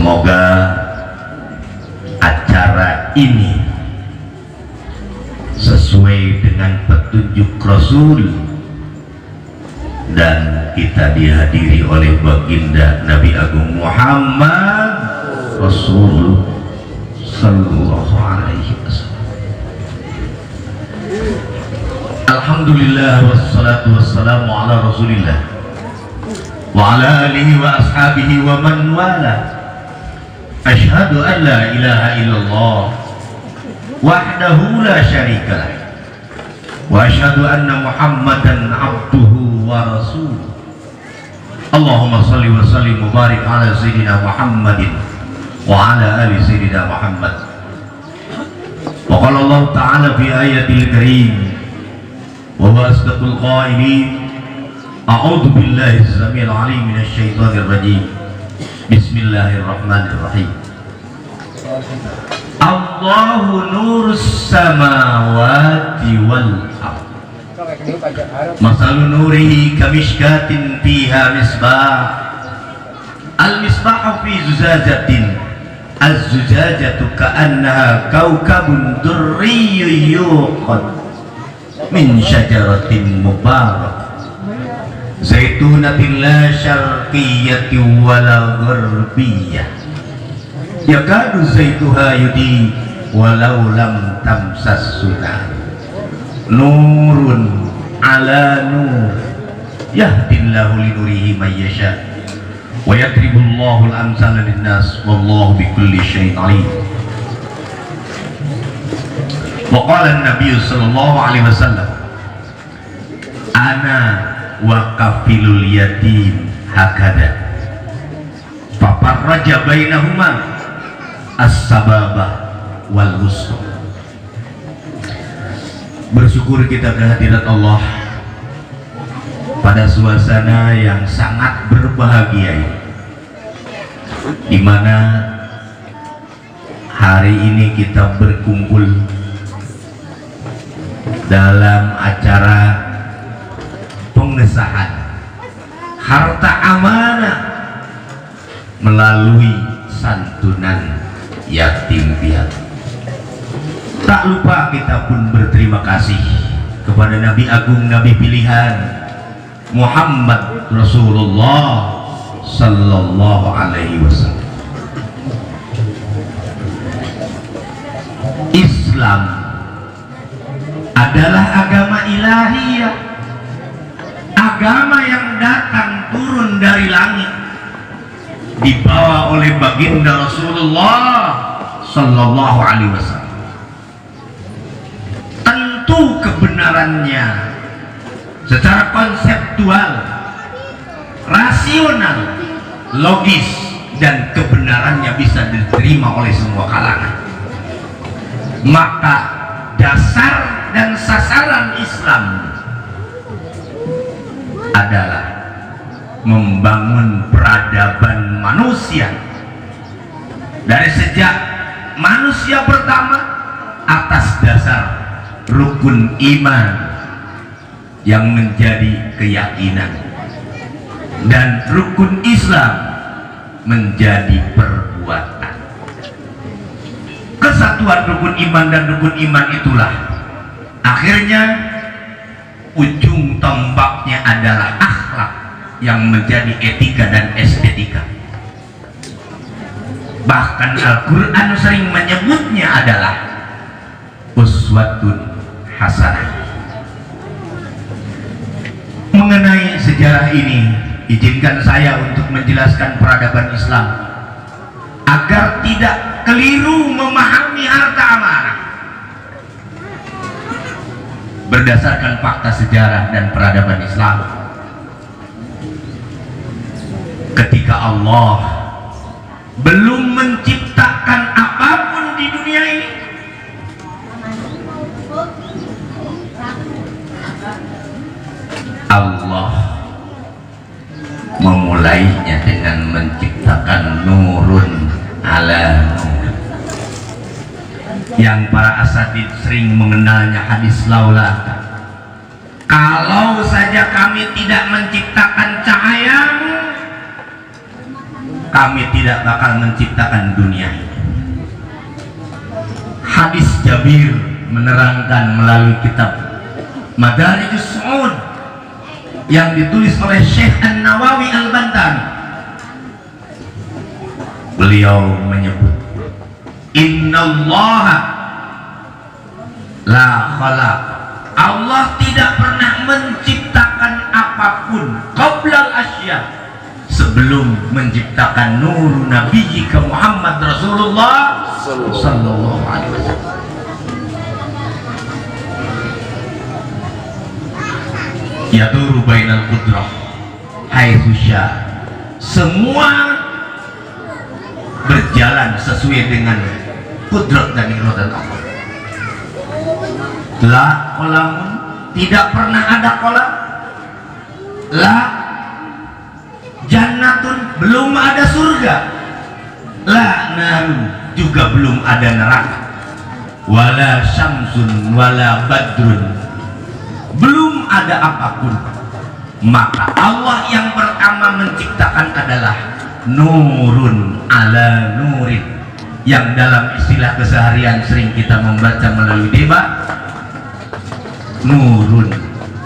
Semoga acara ini sesuai dengan petunjuk Rasul dan kita dihadiri oleh baginda Nabi Agung Muhammad Rasul sallallahu alaihi wasallam. Alhamdulillah wassalatu wassalamu ala Rasulillah wa ala alihi wa ashabihi wa man wala. Asyhadu an la ilaha illallah wahdahu la syarika lah wa asyhadu anna Muhammadan abduhu wa rasuluh. Allahumma salli wa sallim wa barik ala sayyidina Muhammadin wa ala ali sayyidina Muhammad. Wa qala Allah ta'ala fi ayatil karim wa huwa asdaqul qailin. A'udzu billahi as-sami'il 'alim minasy syaithanir rajim. Bismillahirrahmanirrahim. Allahu nurus samawati wal ardh. Masalu nurihi kamishkatin fiha misbah. Al-misbahu fi zujajatin. Az-zujajatu ka'annaha kaukabun durriyyun yuqad min syajaratin mubarak zaitunatin la syarqiyyati wala gharbiyah yakadu zaituha yudi walau lam tamsassuna nurun ala nur yahdillahu linurihi man yasha wa yadribullahu al-amsala linnas wallahu bikulli syai'in alim. Wa qala an-nabiy sallallahu alaihi wasallam ana wa kafilul yatim hakada fafarraja bainahuma as-sababa wal wusta. Bersyukur kita kehadirat Allah pada suasana yang sangat berbahagia ini, di mana hari ini kita berkumpul dalam acara pengesahan harta amanah melalui santunan yatim piatu. Tak lupa kita pun berterima kasih kepada Nabi Agung, Nabi pilihan Muhammad Rasulullah sallallahu alaihi wasallam. Islam adalah agama ilahiyah, agama yang datang turun dari langit, dibawa oleh baginda Rasulullah sallallahu alaihi wasallam. Tentu kebenarannya secara konseptual, rasional, logis, dan kebenarannya bisa diterima oleh semua kalangan. Maka dasar dan sasaran Islam adalah membangun peradaban manusia dari sejak manusia pertama atas dasar rukun iman yang menjadi keyakinan dan rukun Islam menjadi perbuatan. Kesatuan rukun iman dan rukun iman itulah akhirnya ujung tombaknya adalah akhlak yang menjadi etika dan estetika. Bahkan Al-Quran sering menyebutnya adalah uswatun hasanah. Mengenai sejarah ini, izinkan saya untuk menjelaskan peradaban Islam agar tidak keliru memahami harta amanah. Berdasarkan fakta sejarah dan peradaban Islam, ketika Allah belum menciptakan apapun di dunia ini, Allah memulainya dengan menciptakan nurun ala nur, yang para asatid sering mengenalnya hadis laula. Kalau saja kami tidak menciptakan cahayamu, kami tidak bakal menciptakan dunia ini. Hadis Jabir menerangkan melalui kitab Madarijus Su'ud yang ditulis oleh Syekh An-Nawawi Al-Bantani. Beliau menyebut, Innallaha la khalaq, Allah tidak pernah menciptakan apapun qablal asya, sebelum menciptakan nur Nabi Muhammad Rasulullah sallallahu alaihi wasallam. Yaduru bainal qudrah haitsu sya, semua berjalan sesuai dengan kudrat dan iradat Allah. La qolamun, tidak pernah ada qolam. La jannatun, belum ada surga. La narun, juga belum ada neraka. Wala syamsun wala badrun, belum ada apapun. Maka Allah yang pertama menciptakan adalah nurun ala nurin, yang dalam istilah keseharian sering kita membaca melalui debat, nurun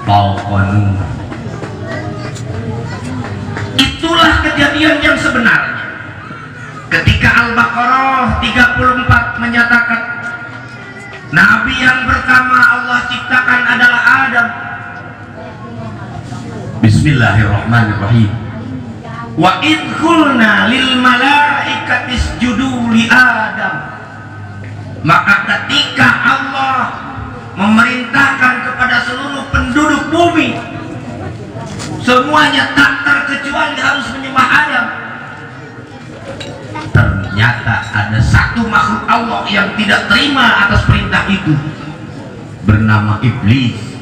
fawqa nur. Itulah kejadian yang sebenarnya ketika Al-Baqarah 34 menyatakan Nabi yang pertama Allah ciptakan adalah Adam. Bismillahirrahmanirrahim. Wa idh qulna lil malaikati isjudu li Adam. Maka ketika Allah memerintahkan kepada seluruh penduduk bumi, semuanya tak terkecuali harus menyembah Adam, ternyata ada satu makhluk Allah yang tidak terima atas perintah itu, bernama Iblis.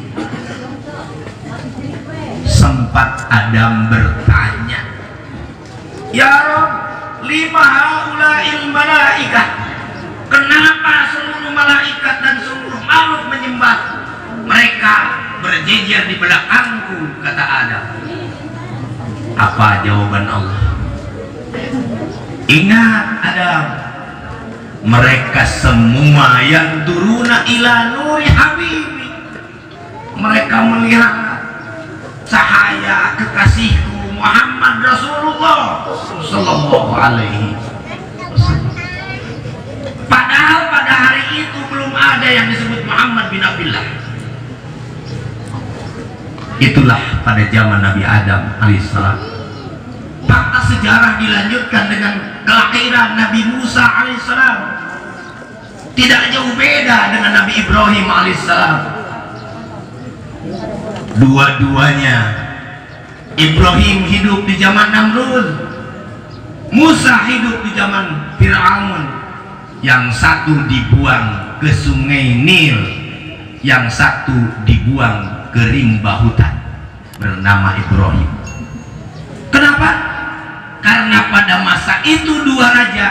Sempat Adam bertanya, Ya Rabb, lima haula'il malaikah, kenapa seluruh malaikat dan seluruh makhluk menyembah? Mereka berjejer di belakangku, kata Adam. Apa jawaban Allah? Ingat Adam, mereka semua yang turuna ila nuri habibi, mereka melihat cahaya kekasihku Muhammad Rasulullah sallallahu alaihi wasallam. Padahal pada hari itu belum ada yang disebut Muhammad bin Abdullah. Itulah pada zaman Nabi Adam alaihissalam. Fakta sejarah dilanjutkan dengan kelahiran Nabi Musa alaihissalam. Tidak jauh beda dengan Nabi Ibrahim alaihissalam. Dua-duanya, Ibrahim hidup di zaman Namrud, Musa hidup di zaman Fir'aun. Yang satu dibuang ke sungai Nil, yang satu dibuang ke rimba hutan, bernama Ibrahim. Kenapa? Karena pada masa itu dua raja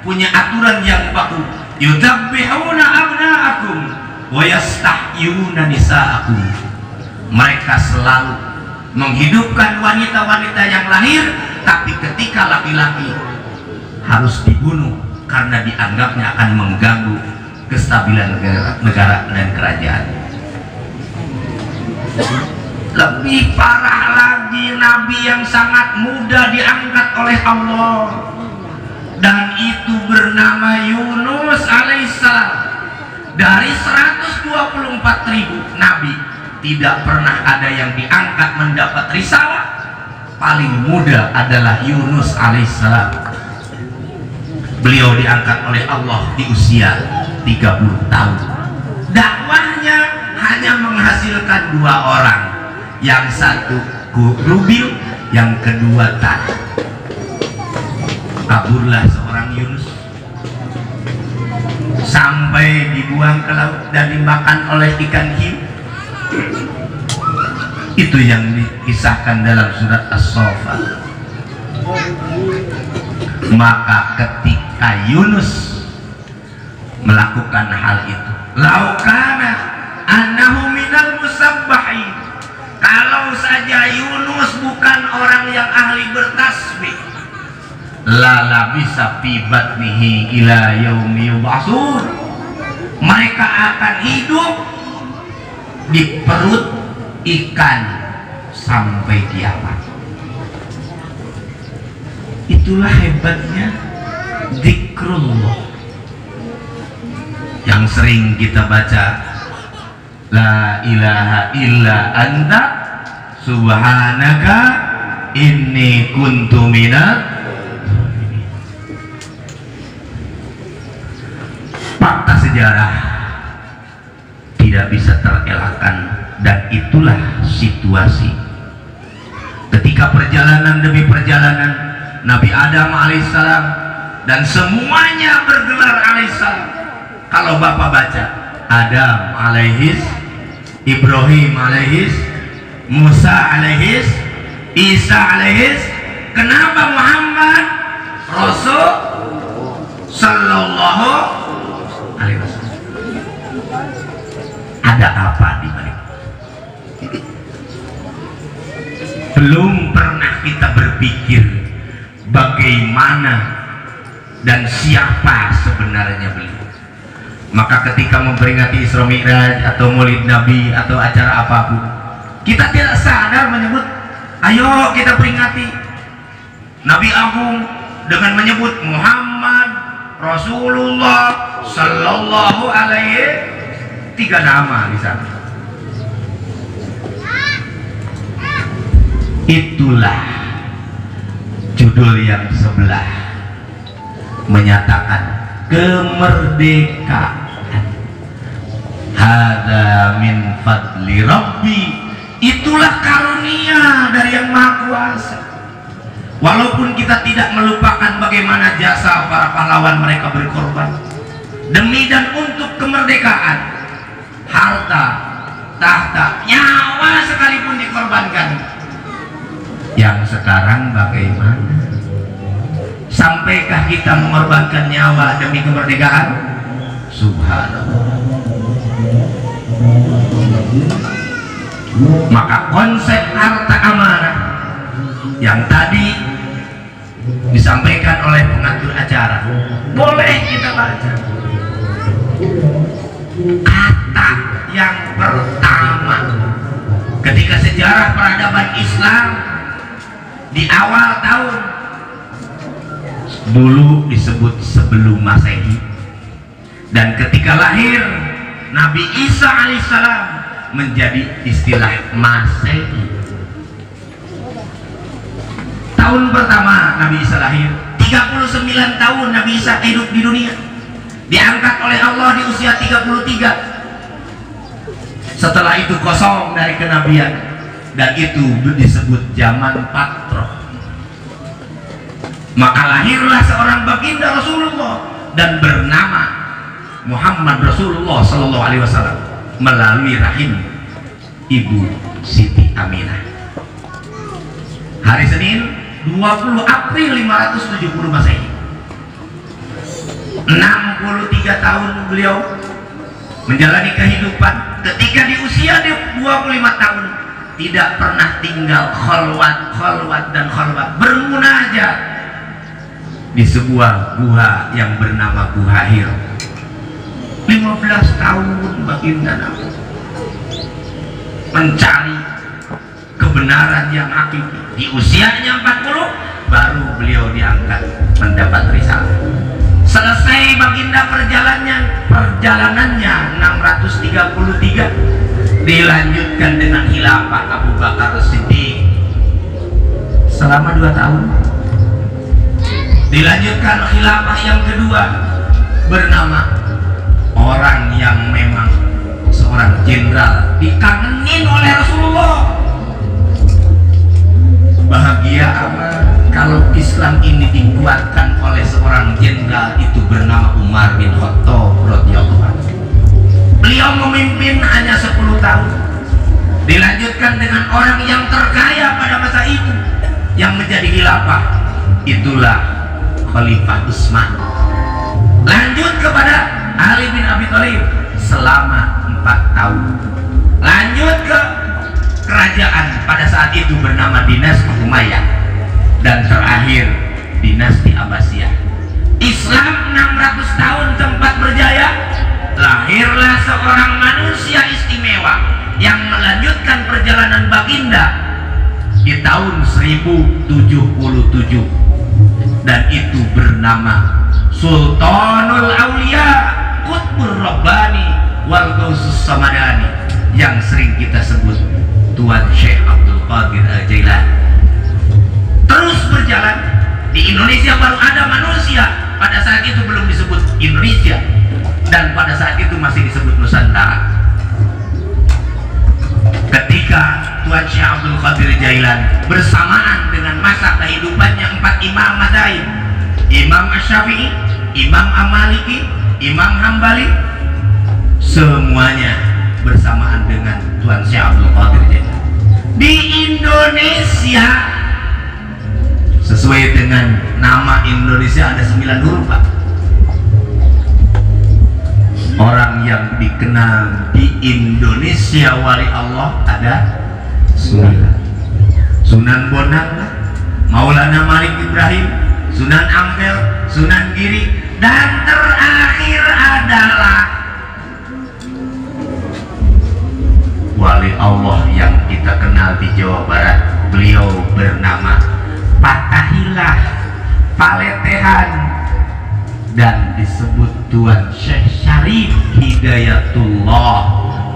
punya aturan yang baku. Yudzabbihuna abna'akum wa yastahyuna nisa'akum. Mereka selalu menghidupkan wanita-wanita yang lahir, tapi ketika laki-laki harus dibunuh karena dianggapnya akan mengganggu kestabilan negara dan kerajaan. Lebih parah lagi, Nabi yang sangat muda diangkat oleh Allah, dan itu bernama Yunus alaihissalam. Dari 124.000 nabi, tidak pernah ada yang diangkat mendapat risalah. Paling muda adalah Yunus alaihissalam. Beliau diangkat oleh Allah di usia 30 tahun. Dakwahnya hanya menghasilkan 2 orang. Yang satu Rubil, yang kedua Tad. Kaburlah seorang Yunus sampai dibuang ke laut dan dimakan oleh ikan hiu. Itu yang dikisahkan dalam surat As-Saffat. Maka ketika Yunus melakukan hal itu, laukana annahu minal musabbahin, kalau saja Yunus bukan orang yang ahli bertasbih, la bisa fi batnihi ila yaumi yub'atsun. Mereka akan hidup di perut ikan sampai kiamat. Itulah hebatnya zikrullah yang sering kita baca, la ilaha illa anta subhanaka inni kuntu minadz. Fakta sejarah tidak bisa terelakkan, dan itulah situasi ketika perjalanan demi perjalanan Nabi Adam alaihissalam dan semuanya bergelar alaihissalam. Kalau Bapak baca Adam alaihis, Ibrahim alaihis, Musa alaihis, Isa alaihis, kenapa Muhammad Rasul sallallahu alaihi wasallam? Ada apa di balik? Belum pernah kita berpikir bagaimana dan siapa sebenarnya beliau. Maka ketika memperingati Isra Mi'raj atau Maulid Nabi atau acara apapun, kita tidak sadar menyebut, ayo kita peringati Nabi Agung dengan menyebut Muhammad Rasulullah sallallahu alaihi, 3 nama di sana. Itulah judul yang sebelah menyatakan kemerdekaan. Hada min fadli Rabbi, itulah karunia dari yang Maha Kuasa. Walaupun kita tidak melupakan bagaimana jasa para pahlawan mereka berkorban demi dan untuk kemerdekaan, harta, tahta, nyawa sekalipun dikorbankan. Yang sekarang bagaimana? Sampaikah kita mengorbankan nyawa demi kemerdekaan? Subhanallah. Maka konsep harta amanah yang tadi disampaikan oleh pengatur acara boleh kita baca. Kata yang pertama ketika sejarah peradaban Islam di awal tahun dulu disebut sebelum Masehi, dan ketika lahir Nabi Isa alaihissalam menjadi istilah Masehi. Tahun pertama Nabi Isa lahir, 39 tahun Nabi Isa hidup di dunia, diangkat oleh Allah di usia 33. Setelah itu kosong dari kenabian, dan itu disebut zaman Patroh. Maka lahirlah seorang baginda Rasulullah dan bernama Muhammad Rasulullah sallallahu alaihi wasallam melalui rahim Ibu Siti Aminah. Hari Senin 20 April 570 Masehi. 63 tahun beliau menjalani kehidupan. Ketika di usia 25 tahun tidak pernah tinggal khalwat dan khalwat, bermunajat di sebuah gua yang bernama Gua Hira. 15 tahun baginda Nabi mencari kebenaran yang hakiki. Di usianya 40 baru beliau diangkat mendapat risalah. Selesai baginda perjalanannya 633, dilanjutkan dengan khilafah Abu Bakar Siddiq selama 2 tahun. Dilanjutkan khilafah yang kedua bernama orang yang memang seorang jenderal dikangenin oleh Rasulullah. Bahagia amat kalau Islam ini dikuatkan oleh seorang jenderal, itu bernama Umar bin Khattab radhiyallahu anhu. Beliau memimpin hanya 10 tahun. Dilanjutkan dengan orang yang terkaya pada masa itu yang menjadi khilafah, itulah Khalifah Utsman. Lanjut kepada Ali bin Abi Thalib selama 4 tahun. Lanjut ke kerajaan pada saat itu bernama Dinasti Umayyah, dan terakhir dinasti Abbasiyah. Islam 600 tahun tempat berjaya, lahirlah seorang manusia istimewa yang melanjutkan perjalanan baginda di tahun 1077, dan itu bernama Sultanul Aulia Qutbur Rabbani wal Gausus Samadani, yang sering kita sebut Tuan Syekh Abdul Qadir Al-Jailani. Terus berjalan di Indonesia, baru ada manusia. Pada saat itu belum disebut Indonesia, dan pada saat itu masih disebut Nusantara. Ketika Tuan Syekh Abdul Qadir Jailani bersamaan dengan masa kehidupannya 4 imam madzhab, Imam Asy-Syafi'i, Imam Am-Maliki, Imam Hambali, semuanya bersamaan dengan Tuan Syekh Abdul Qadir Jailani di Indonesia. Sesuai dengan nama Indonesia ada 9 huruf, Pak. Orang yang dikenal di Indonesia wali Allah ada 9. Sunan Bonang, Maulana Malik Ibrahim, Sunan Ampel, Sunan Giri, dan terakhir adalah wali Allah yang kita kenal di Jawa Barat. Beliau bernama Fatahillah Paletehan dan disebut Tuan Syekh Syarif Hidayatullah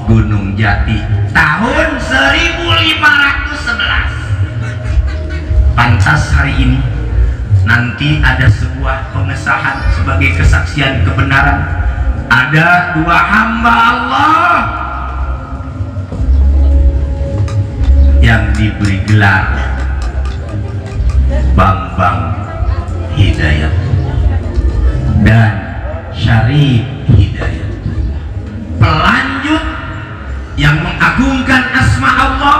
Gunung Jati tahun 1511. Pantas hari ini nanti ada sebuah pengesahan sebagai kesaksian kebenaran. Ada 2 hamba Allah yang diberi gelar Bambang Hidayatullah dan Syarif Hidayatullah, pelanjut yang mengagungkan asma Allah.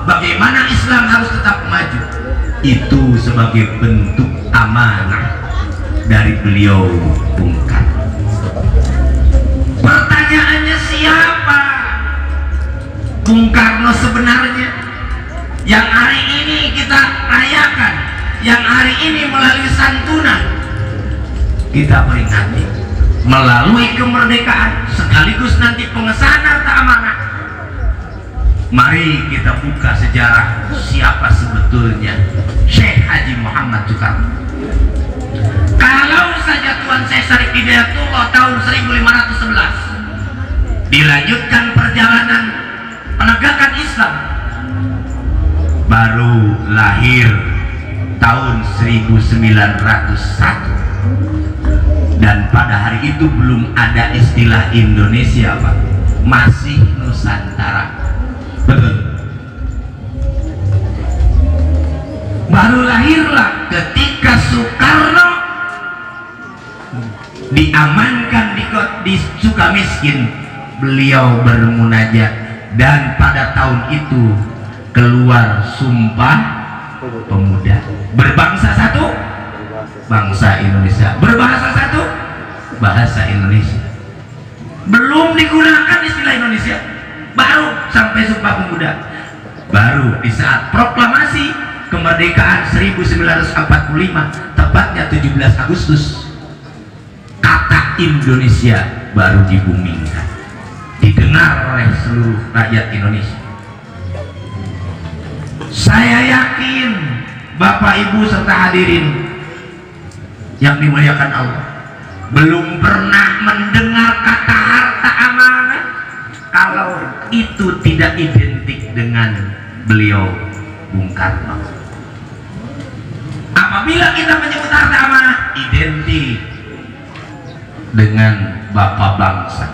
Bagaimana Islam harus tetap maju, itu sebagai bentuk amanah dari beliau Bung Karno. Pertanyaannya, siapa Bung Karno sebenarnya yang hari ini kita rayakan, yang hari ini melalui santunan kita peringati, melalui kemerdekaan sekaligus nanti pengesahan harta amanah. Mari kita buka sejarah siapa sebetulnya Syekh Haji Muhammad Soekarno. Kalau saja Tuan Syekh Syarif Hidayatullah tahun 1511 dilanjutkan perjalanan penegakan Islam, baru lahir tahun 1901, dan pada hari itu belum ada istilah Indonesia, Pak, masih Nusantara. Betul. Baru lahirlah ketika Soekarno diamankan di Sukamiskin, beliau bermunajat, dan pada tahun itu keluar Sumpah Pemuda, berbangsa satu, bangsa Indonesia, berbahasa satu, bahasa Indonesia. Belum digunakan istilah Indonesia, baru sampai Sumpah Pemuda. Baru di saat proklamasi kemerdekaan 1945, tepatnya 17 Agustus, kata Indonesia baru dibumingkan, didengar oleh seluruh rakyat Indonesia. Saya yakin Bapak Ibu serta hadirin yang dimuliakan Allah belum pernah mendengar kata harta amanah kalau itu tidak identik dengan beliau Bung Karno. Apabila kita menyebut harta amanah, identik dengan Bapak bangsa.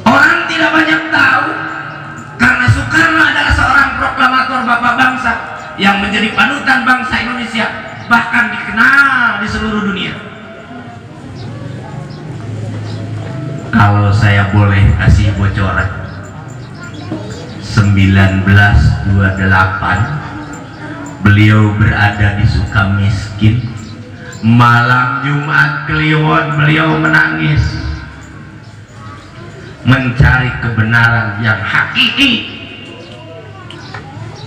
Orang tidak banyak tahu karena Soekarno adalah seorang proklamator Bapak bangsa yang menjadi panutan bangsa Indonesia, bahkan dikenal di seluruh dunia. Kalau saya boleh kasih bocoran, 1928 beliau berada di Sukamiskin. Malam Jumat Kliwon beliau menangis mencari kebenaran yang hakiki,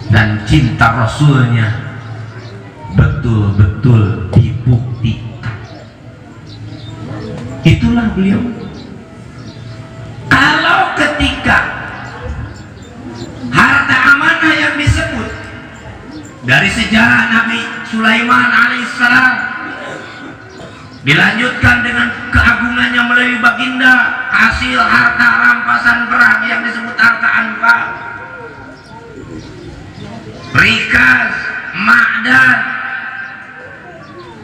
dan cinta Rasulnya betul-betul Itulah beliau. Kalau ketika harta amanah yang disebut dari sejarah Nabi Sulaiman alaihissalam dilanjutkan dengan keagungannya melalui baginda, hasil harta rampasan perang yang disebut harta anfal, rikas, ma'dan,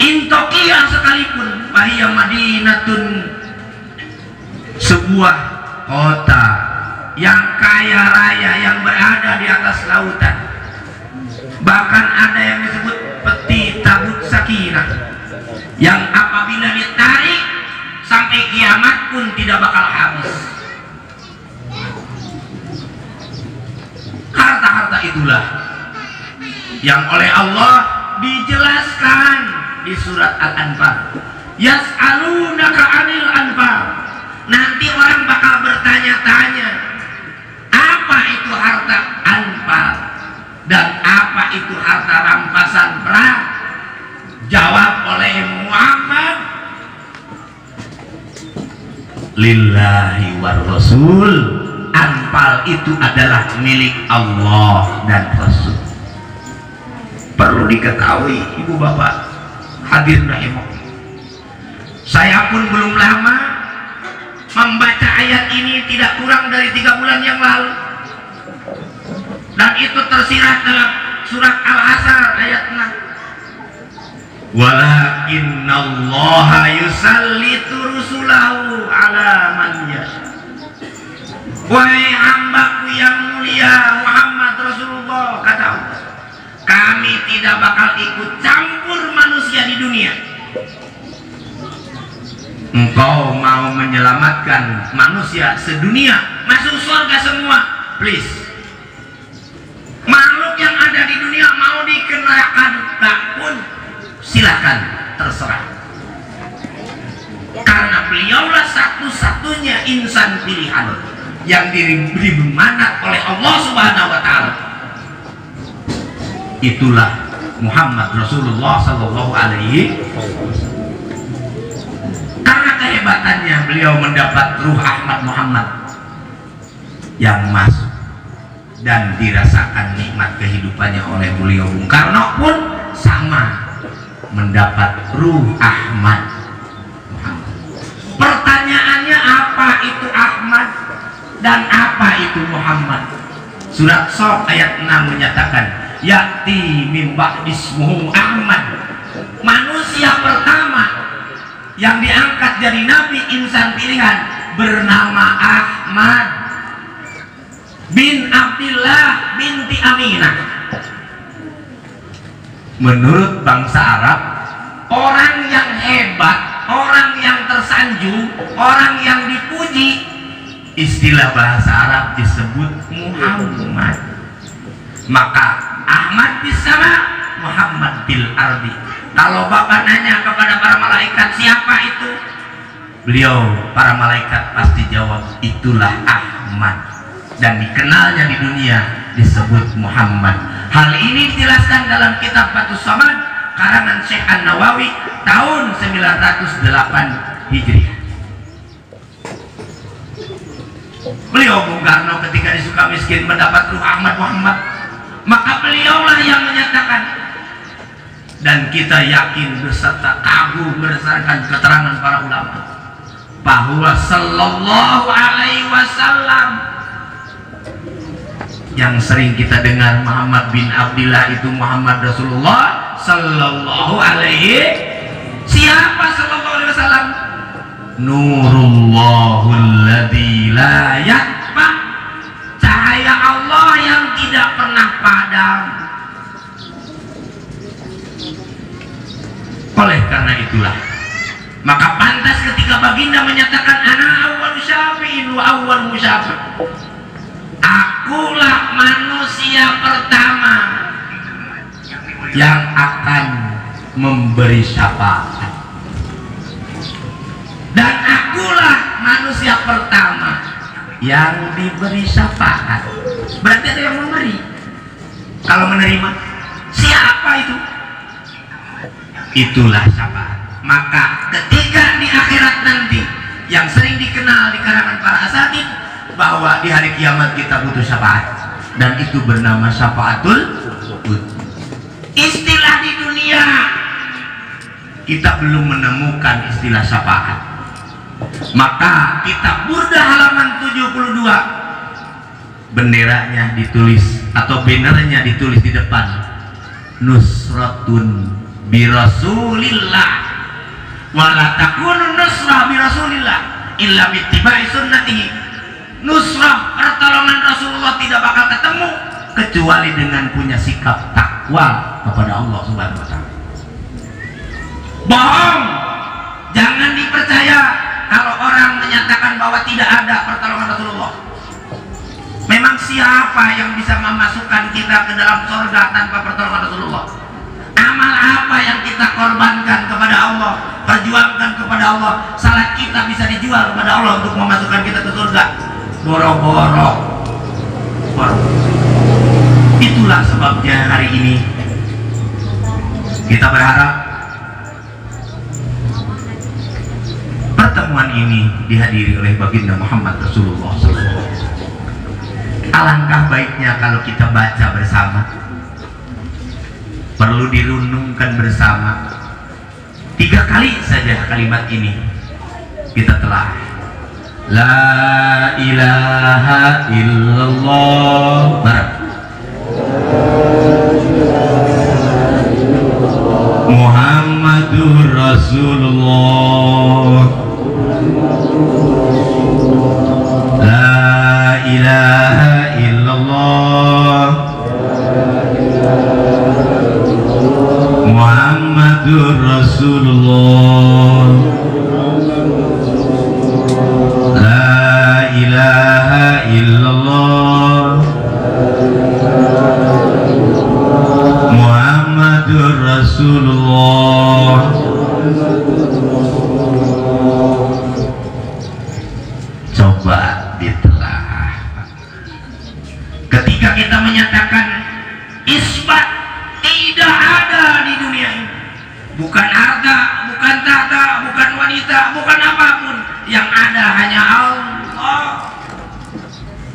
intokiyah sekalipun, bahia Madinatun, sebuah kota yang kaya raya yang berada di atas lautan, bahkan ada yang disebut peti tabut sakinah yang apabila ditarik sampai kiamat pun tidak bakal habis. Harta-harta itulah yang oleh Allah dijelaskan di surat Al-Anfal. Yas'alunaka 'anil anfal. Nanti orang bakal bertanya-tanya, apa itu harta anfal dan apa itu harta rampasan perang? Jawab oleh Muhammad, lillahi war rasul. Anfal itu adalah milik Allah dan Rasul. Perlu diketahui ibu bapak hadirin rahimakumullah, saya pun belum lama membaca ayat ini, tidak kurang dari 3 bulan yang lalu, dan itu tersirat dalam surat Al-Asr ayat 6. Walakinnallaha yusallitu rusulahu ala man yasha. Wahai hambaku yang mulia Muhammad Rasulullah, kata Allah, kami tidak bakal ikut campur manusia di dunia. Engkau mau menyelamatkan manusia sedunia masuk surga semua, please. Makhluk yang ada di dunia mau dikenakan tak pun silakan, terserah. Karena beliaulah satu-satunya insan pilihan yang diberi manat oleh Allah Subhanahu wa taala. Itulah Muhammad Rasulullah sallallahu alaihi wasallam. Karena kehebatannya beliau mendapat ruh Ahmad Muhammad yang masuk dan dirasakan nikmat kehidupannya oleh beliau. Bung Karno pun sama mendapat ruh Ahmad Muhammad. Pertanyaannya, apa itu Ahmad dan apa itu Muhammad? Surat Shad ayat 6 menyatakan, ya'ti min ba'dismuhu Ahmad. Manusia pertama yang diangkat jadi nabi insan pilihan bernama Ahmad bin Abdillah binti Aminah. Menurut bangsa Arab, orang yang hebat, orang yang tersanjung, orang yang dipuji, istilah bahasa Arab disebut Muhammad. Maka Ahmad bisama, Muhammad bil ardi. Kalau bapak nanya kepada para malaikat siapa itu, beliau para malaikat pasti jawab itulah Ahmad, dan dikenalnya di dunia disebut Muhammad. Hal ini dijelaskan dalam kitab Fathus Samad karangan Syekh An-Nawawi tahun 908 Hijriah. Beliau Bung Karno ketika di Sukamiskin mendapat ruh Ahmad Muhammad, maka beliaulah yang menyatakan, dan kita yakin beserta kagum berdasarkan keterangan para ulama, bahwa sallallahu alaihi wasallam yang sering kita dengar Muhammad bin Abdillah itu Muhammad Rasulullah sallallahu alaihi. Siapa sallallahu alaihi wasallam? Nurullahul ladzi la yatfa, cahaya Allah yang tidak pernah padam. Oleh karena itulah, maka pantas ketika baginda menyatakan ana awwal syafi'in wa awwal musyafi', akulah manusia pertama yang akan memberi syafaat, dan akulah manusia pertama yang diberi syafaat. Berarti ada yang memberi. Kalau menerima, siapa itu? Itulah syafaat. Maka ketika di akhirat nanti yang sering dikenal di kalangan para asatid bahwa di hari kiamat kita butuh syafaat, dan itu bernama syafaatul udhun. Istilah di dunia kita belum menemukan istilah syafaat. Maka kitab Burda halaman 72 benderanya ditulis atau bannernya ditulis di depan, nusratun bi rasulillah wala takunu nusrah bi rasulillah illa bi ittiba'i sunnatihi. Nusrah, pertolongan Rasulullah tidak bakal ketemu kecuali dengan punya sikap takwa kepada Allah Subhanahu wa taala. Bohong, jangan dipercaya kalau orang menyatakan bahwa tidak ada pertolongan Rasulullah. Memang siapa yang bisa memasukkan kita ke dalam surga tanpa pertolongan Rasulullah? Amal apa yang kita korbankan kepada Allah, perjuangkan kepada Allah? Salat kita bisa dijual kepada Allah untuk memasukkan kita ke surga? Boro-boro. Itulah sebabnya hari ini kita berharap pertemuan ini dihadiri oleh baginda Muhammad Rasulullah SAW. Alangkah baiknya kalau kita baca bersama, perlu dirunungkan bersama. 3 kali saja kalimat ini kita telah. La ilaha illallah. Muhammadur Rasulullah. La ilaha illallah. Muhammadur Rasulullah. La ilaha illallah. Muhammadur Rasulullah. Coba ditelaah. Ketika kita menyatakan isbat tidak ada di dunia ini, bukan harta, bukan tahta, bukan wanita, bukan apapun, yang ada hanya Allah.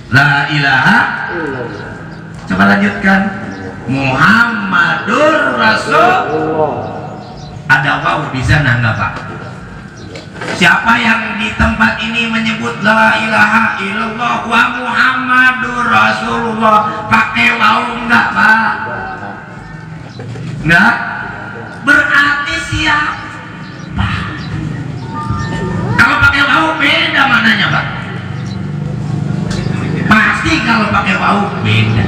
La ilaha. Coba lanjutkan. Muhammadur Rasulullah. Ada waw di sana enggak, Pak? Siapa yang di tempat ini menyebut la ilaha illallah wa Muhammadur Rasulullah pakai waw enggak, Pak? Enggak? Berarti siapa? Kalau pakai waw beda mananya, Pak? Pasti kalau pakai waw beda.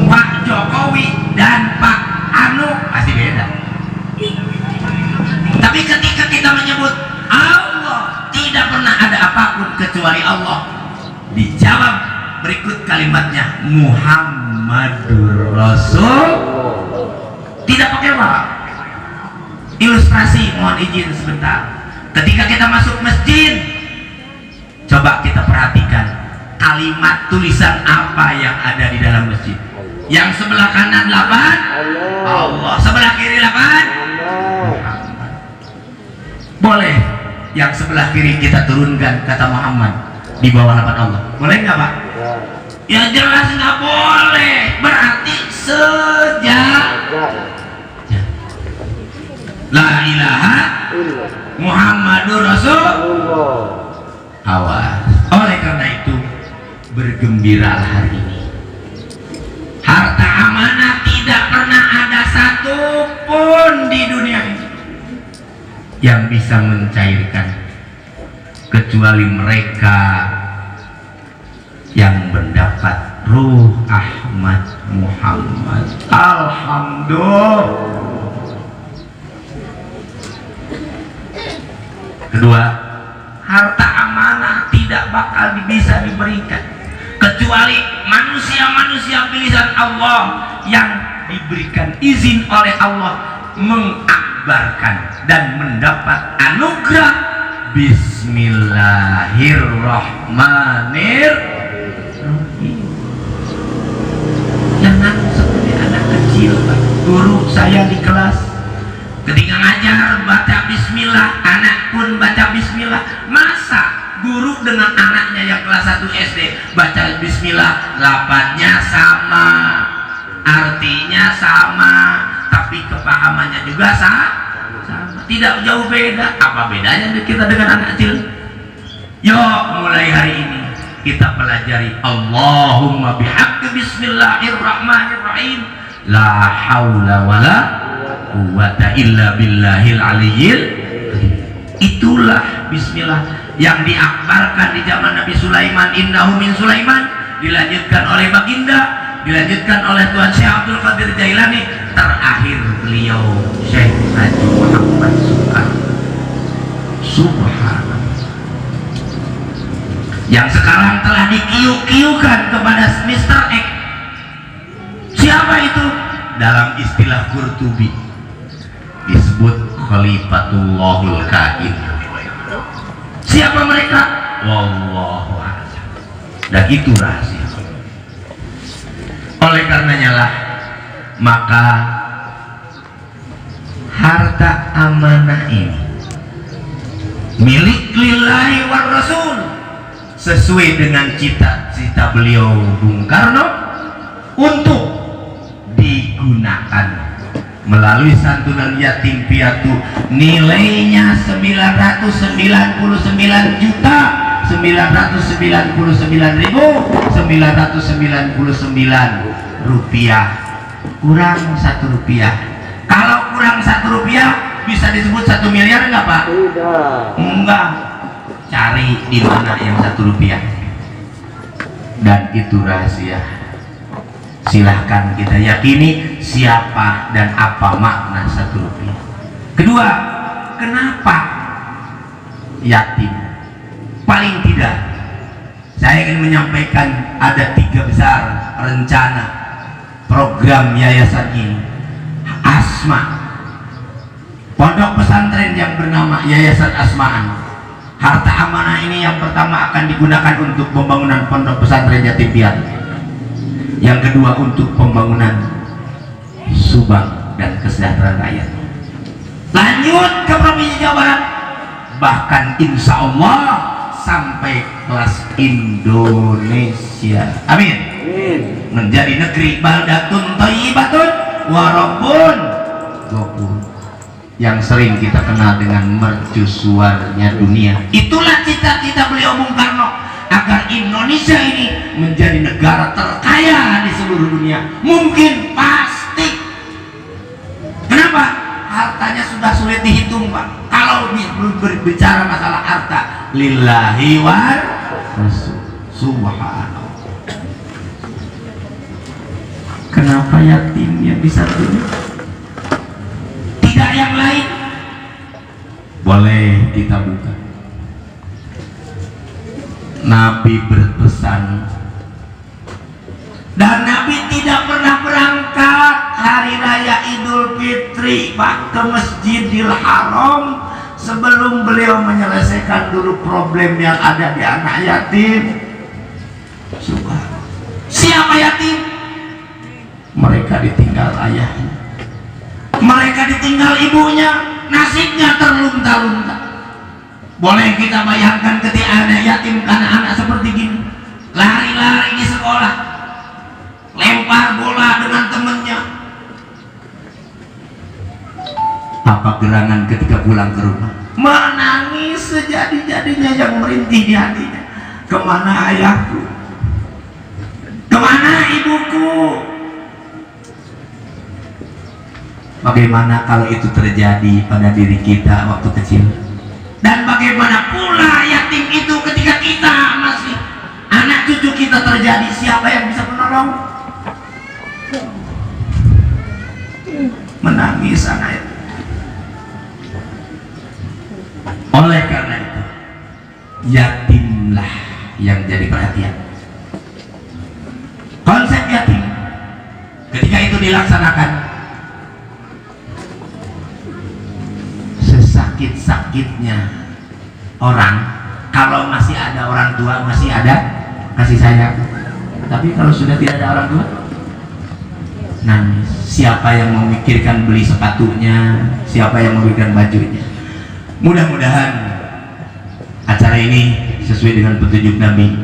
Pak Jokowi dan Pak Anu pasti beda. Tapi ketika kita menyebut Allah, tidak pernah ada apapun kecuali Allah, dijawab berikut kalimatnya Muhammadur Rasul, tidak pakai waw. Ilustrasi, mohon izin sebentar. Ketika kita masuk masjid, coba kita perhatikan kalimat tulisan apa yang ada di dalam masjid. Yang sebelah kanan lapan Allah, sebelah kiri lapan Muhammad. Boleh yang sebelah kiri kita turunkan kata Muhammad di bawah lapan Allah, boleh nggak, Pak? Ya jelas nggak boleh. Berarti sejak la ilaha Muhammadur Rasulullah. Awas. Oleh karena itu bergembiralah hari ini. Harta amanah tidak pernah ada satupun di dunia ini yang bisa mencairkan kecuali mereka yang mendapat ruh Ahmad Muhammad. Alhamdulillah. Kedua, harta amanah tidak bakal bisa diberikan kecuali manusia-manusia pilihan Allah yang diberikan izin oleh Allah mengakbarkan dan mendapat anugerah Bismillahirrahmanirrahim. Jangan seperti anak kecil, Pak. Guru saya di kelas ketika ngajar baca bismillah, anak pun baca bismillah. dengan anaknya yang kelas 1 SD baca bismillah, lafadznya sama, artinya sama, tapi kepahamannya juga sama, tidak jauh beda. Apa bedanya kita dengan anak kecil? Yuk mulai hari ini kita pelajari Allahumma bihaqqi bismillahirrahmanirrahim la haula wala quwwata illa billahil aliyyil. Itulah bismillah yang diakbarkan di zaman Nabi Sulaiman, innahu min Sulaiman, dilanjutkan oleh baginda, dilanjutkan oleh Tuan Syekh Abdul Qadir Jailani, terakhir beliau Syekh Haji Muhammad Soekarno. Subhanallah, yang sekarang telah dikiu-kiukan kepada Mr. X. Siapa itu? Dalam istilah Qurtubi disebut Khalifatullahul Kain. Siapa mereka? Wallahu a'lam. Dan itu rahasia. Oleh karenanya lah, maka harta amanah ini milik lillahi war rasul, sesuai dengan cita-cita beliau Bung Karno untuk digunakan melalui santunan yatim piatu nilainya 999.999 rupiah, kurang 1 rupiah. Kalau kurang 1 rupiah bisa disebut 1 miliar enggak Pak? Enggak. Cari di mana yang 1 rupiah, dan itu rahasia. Silahkan kita yakini siapa dan apa makna 1 rupiah. Kedua, kenapa yatim? Paling tidak saya ingin menyampaikan ada 3 besar rencana program yayasan ini. Asma, pondok pesantren yang bernama Yayasan Asma'an. Harta amanah ini yang pertama akan digunakan untuk pembangunan pondok pesantren yatim piatu, yang kedua untuk pembangunan Subang dan kesejahteraan rakyat. Lanjut ke Provinsi Jawa Barat, bahkan insya Allah sampai kelas Indonesia. Amin. Menjadi negeri baldatun thayyibatun wa rabbun ghafur, yang sering kita kenal dengan mercusuarnya dunia. Itulah cita-cita beliau Bung Karno, agar Indonesia ini menjadi negara terkaya di seluruh dunia. Mungkin, pasti. Kenapa? Hartanya sudah sulit dihitung Pak. Kalau berbicara masalah harta, lillahi wa rasul. Subhanallah. Kenapa yatimnya bisa begini? Tidak yang lain. Boleh kita buka. Nabi berpesan, dan Nabi tidak pernah berangkat hari raya Idul Fitri Pak ke Masjidil Haram sebelum beliau menyelesaikan dulu problem yang ada di anak yatim. Subhanallah. Siapa yatim? Mereka ditinggal ayahnya, mereka ditinggal ibunya, nasibnya terlunta-lunta. Boleh kita bayangkan ketika ada yatim, anak-anak seperti gini, lari-lari di sekolah, lempar bola dengan temannya. Apa gerangan ketika pulang ke rumah? Menangis sejadi-jadinya yang merintih di hatinya. Kemana ayahku? Kemana ibuku? Bagaimana kalau itu terjadi pada diri kita waktu kecil? Dan bagaimana pula yatim itu ketika kita masih anak cucu kita terjadi? Siapa yang bisa menolong? Menangis anak itu. Oleh karena itu, yatimlah yang jadi perhatian. Konsep yatim ketika itu dilaksanakan, sakit-sakitnya orang, kalau masih ada orang tua masih ada kasih sayang, tapi kalau sudah tidak ada orang tua, nangis. Siapa yang memikirkan beli sepatunya, siapa yang memikirkan bajunya? Mudah-mudahan acara ini sesuai dengan petunjuk Nabi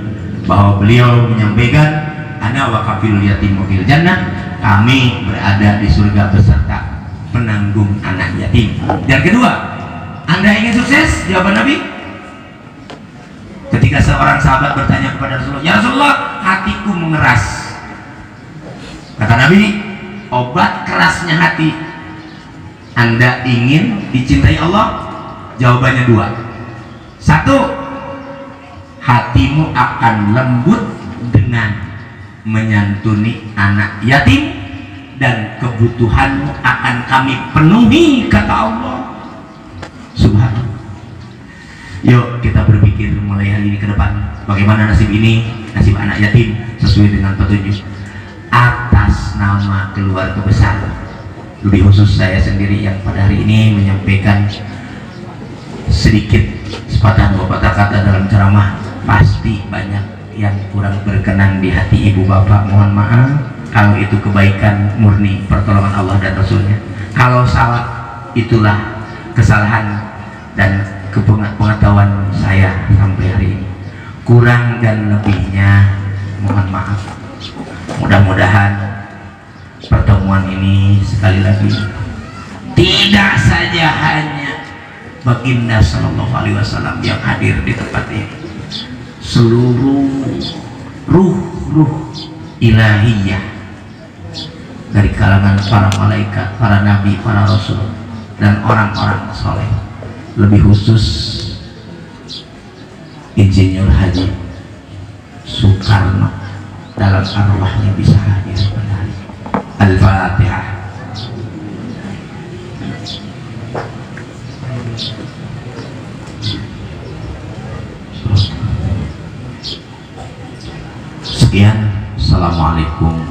bahwa beliau menyampaikan ana wa kafilul yatim fil jannah, kami berada di surga beserta penanggung anak yatim. Dan kedua, Anda ingin sukses? Jawaban Nabi ketika seorang sahabat bertanya kepada Rasulullah, ya Rasulullah, hatiku mengeras. Kata Nabi, obat kerasnya hati Anda ingin dicintai Allah? Jawabannya dua. Satu, hatimu akan lembut dengan menyantuni anak yatim, dan kebutuhanmu akan kami penuhi, kata Allah. Subhanallah. Yuk kita berpikir mulai hari ini ke depan, bagaimana nasib ini, nasib anak yatim sesuai dengan petunjuk atas nama keluarga besar. Lebih khusus saya sendiri yang pada hari ini menyampaikan sedikit sepatah dua patah kata dalam ceramah. Pasti banyak yang kurang berkenan di hati ibu bapak, mohon maaf kalau itu kebaikan murni pertolongan Allah dan Rasulnya. Kalau salah, itulah kesalahan dan kepengetahuan saya sampai hari ini. Kurang dan lebihnya mohon maaf. Mudah-mudahan pertemuan ini sekali lagi tidak saja hanya Baginda Sallallahu Alaihi Wasallam yang hadir di tempat ini, seluruh ruh ilahiyah dari kalangan para malaikat, para nabi, para rasul, dan orang-orang soleh, lebih khusus Insinyur Haji Soekarno dalam arwahnya bisa hadir pada hari ini. Al-Fatihah. Sekian, assalamualaikum